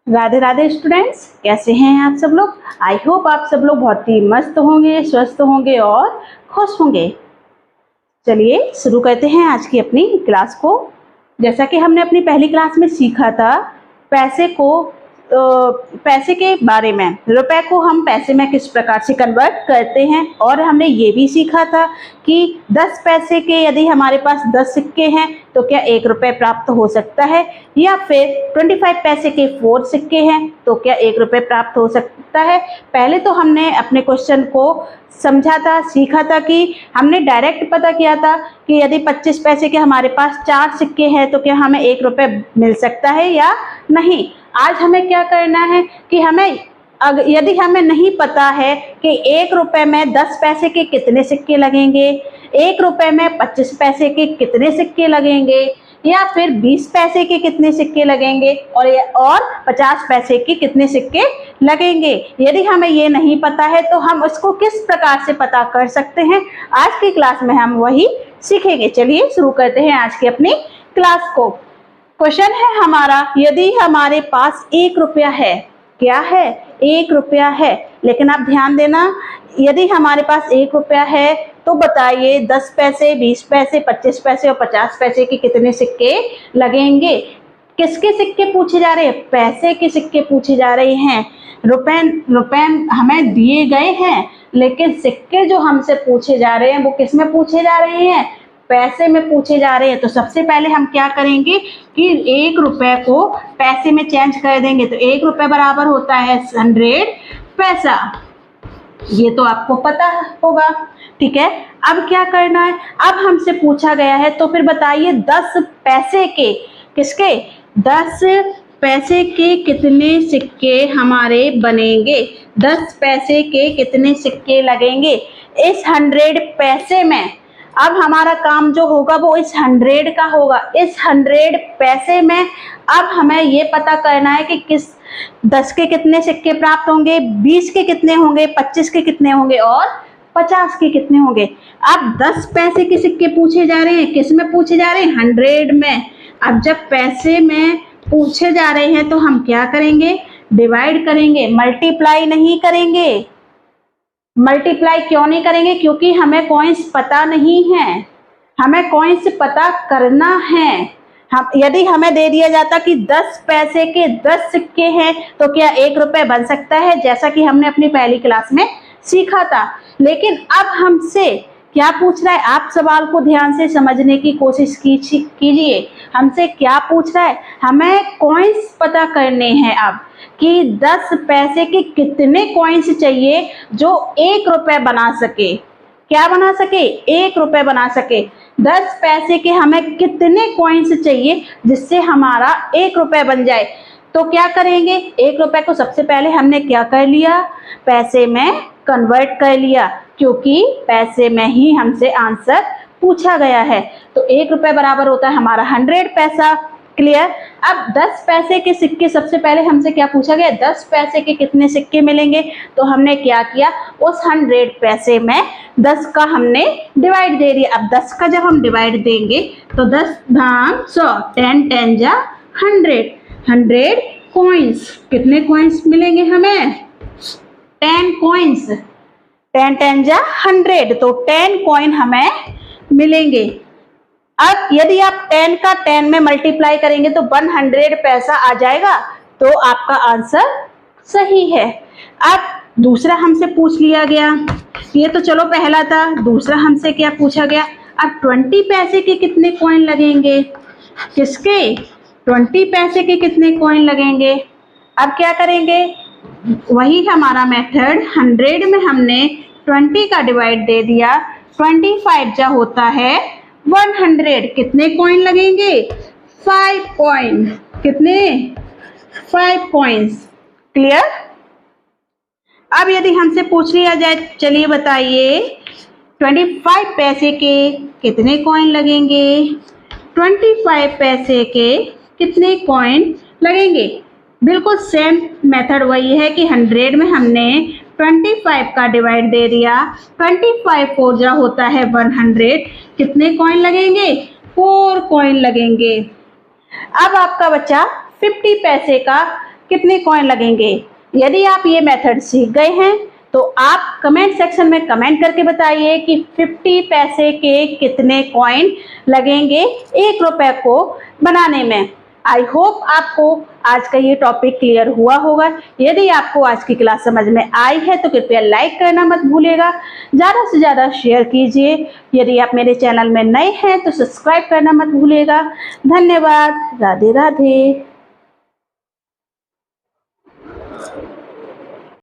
Radhe Radhe students, कैसे हैं आप सब लोग। आई होप आप सब लोग बहुत ही मस्त होंगे, स्वस्थ होंगे और खुश होंगे। चलिए शुरू करते हैं आज की अपनी क्लास को। जैसा कि हमने अपनी पहली क्लास में सीखा था पैसे के बारे में, रुपए को हम पैसे में किस प्रकार से कन्वर्ट करते हैं। और हमने ये भी सीखा था कि 10 पैसे के यदि हमारे पास 10 सिक्के हैं तो क्या 1 रुपये प्राप्त हो सकता है, या फिर 25 पैसे के 4 सिक्के हैं तो क्या 1 रुपये प्राप्त हो सकता है। पहले तो हमने अपने क्वेश्चन को समझा था, सीखा था कि हमने डायरेक्ट पता किया था कि यदि 25 पैसे के हमारे पास 4 सिक्के हैं तो क्या हमें 1 रुपये मिल सकता है या नहीं। आज हमें क्या करना है कि यदि हमें नहीं पता है कि 1 रुपये में 10 पैसे के कितने सिक्के लगेंगे, 1 रुपये में 25 पैसे के कितने सिक्के लगेंगे, या फिर 20 पैसे के कितने सिक्के लगेंगे और 50 पैसे के कितने सिक्के लगेंगे। यदि हमें ये नहीं पता है तो हम उसको किस प्रकार से पता कर सकते हैं, आज की क्लास में हम वही सीखेंगे। चलिए शुरू करते हैं आज की अपनी क्लास को। क्वेश्चन है हमारा, यदि हमारे पास 1 रुपया है, क्या है 1 रुपया है, लेकिन आप ध्यान देना, यदि हमारे पास 1 रुपया है तो बताइए 10 पैसे, 20 पैसे, 25 पैसे और 50 पैसे के कितने सिक्के लगेंगे। किसके सिक्के पूछे जा रहे हैं? पैसे के सिक्के पूछे जा रहे हैं। रुपए हमें दिए गए हैं, लेकिन सिक्के जो हमसे पूछे जा रहे हैं वो किस में पूछे जा रहे हैं? पैसे में पूछे जा रहे हैं। तो सबसे पहले हम क्या करेंगे कि 1 रुपये को पैसे में चेंज कर देंगे। तो 1 रुपये बराबर होता है 100 पैसा, ये तो आपको पता होगा, ठीक है। अब क्या करना है, अब हमसे पूछा गया है तो फिर बताइए 10 पैसे के, किसके 10 पैसे के कितने सिक्के हमारे बनेंगे, 10 पैसे के कितने सिक्के लगेंगे इस 100 पैसे में। अब हमारा काम जो होगा वो इस 100 का होगा, इस 100 पैसे में। अब हमें ये पता करना है कि किस 10 के कितने सिक्के प्राप्त होंगे, 20 के कितने होंगे, 25 के कितने होंगे और 50 के कितने होंगे। अब 10 पैसे के सिक्के पूछे जा रहे हैं, किस में पूछे जा रहे हैं? 100 में। अब जब पैसे में पूछे जा रहे हैं तो हम क्या करेंगे? डिवाइड करेंगे, मल्टीप्लाई नहीं करेंगे। मल्टीप्लाई क्यों नहीं करेंगे? क्योंकि हमें कॉइन्स पता नहीं है, हमें कॉइन्स पता करना है। यदि हमें दे दिया जाता कि 10 पैसे के 10 सिक्के हैं तो क्या 1 रुपये बन सकता है, जैसा कि हमने अपनी पहली क्लास में सीखा था। लेकिन अब हमसे क्या पूछ रहा है, आप सवाल को ध्यान से समझने की कोशिश कीजिए। हमसे क्या पूछ रहा है? हमें कॉइन्स पता करने हैं अब कि 10 पैसे के कितने कॉइन्स चाहिए जो 1 रुपये बना सके। क्या बना सके? 1 रुपये बना सके। 10 पैसे के हमें कितने कॉइन्स चाहिए जिससे हमारा 1 रुपये बन जाए। तो क्या करेंगे, 1 रुपये को सबसे पहले हमने क्या कर लिया? पैसे में कन्वर्ट कर लिया, क्योंकि पैसे में ही हमसे आंसर पूछा गया है। तो 1 रुपये बराबर होता है हमारा 100 पैसा। क्लियर। अब 10 पैसे के सिक्के, सबसे पहले हमसे क्या पूछा गया? 10 पैसे के कितने सिक्के मिलेंगे। तो हमने क्या किया, उस 100 पैसे में 10 का हमने डिवाइड दे दिया। अब 10 का जब हम डिवाइड देंगे तो 10 धाम 100, 10 10 जा 100, 100 कॉइन्स। कितने कॉइन्स मिलेंगे हमें? 10 कॉइन्स। 10 10 जा 100, तो 10 कॉइन हमें मिलेंगे। अब यदि आप 10 का 10 में मल्टीप्लाई करेंगे तो 100 पैसा आ जाएगा, तो आपका आंसर सही है। अब दूसरा हमसे पूछ लिया गया, ये तो चलो पहला था। दूसरा हमसे क्या पूछा गया? अब 20 पैसे के कितने कॉइन लगेंगे, किसके? 20 पैसे के कितने कॉइन लगेंगे। अब क्या करेंगे? वही हमारा मेथड, 100 में हमने 20 का डिवाइड दे दिया। 25 जा होता है 100, कितने कॉइन लगेंगे? 5 कॉइन। कितने? 5 कॉइन्स। क्लियर। अब यदि हमसे पूछ लिया जाए, चलिए बताइए 25 पैसे के कितने कॉइन लगेंगे, 25 पैसे के कितने कॉइन लगेंगे। बिल्कुल सेम मेथड वही है कि 100 में हमने 25 का डिवाइड दे दिया। 25 4 जा होता है 100, कितने कॉइन लगेंगे? 4 कॉइन लगेंगे। अब आपका बच्चा 50 पैसे का कितने कॉइन लगेंगे। यदि आप ये मेथड सीख गए हैं तो आप कमेंट सेक्शन में कमेंट करके बताइए कि 50 पैसे के कितने कॉइन लगेंगे 1 रुपए को बनाने में। आई होप आपको आज का ये टॉपिक क्लियर हुआ होगा। यदि आपको आज की क्लास समझ में आई है तो कृपया लाइक करना मत भूलिएगा, ज़्यादा से ज़्यादा शेयर कीजिए। यदि आप मेरे चैनल में नए हैं तो सब्सक्राइब करना मत भूलिएगा। धन्यवाद। राधे राधे।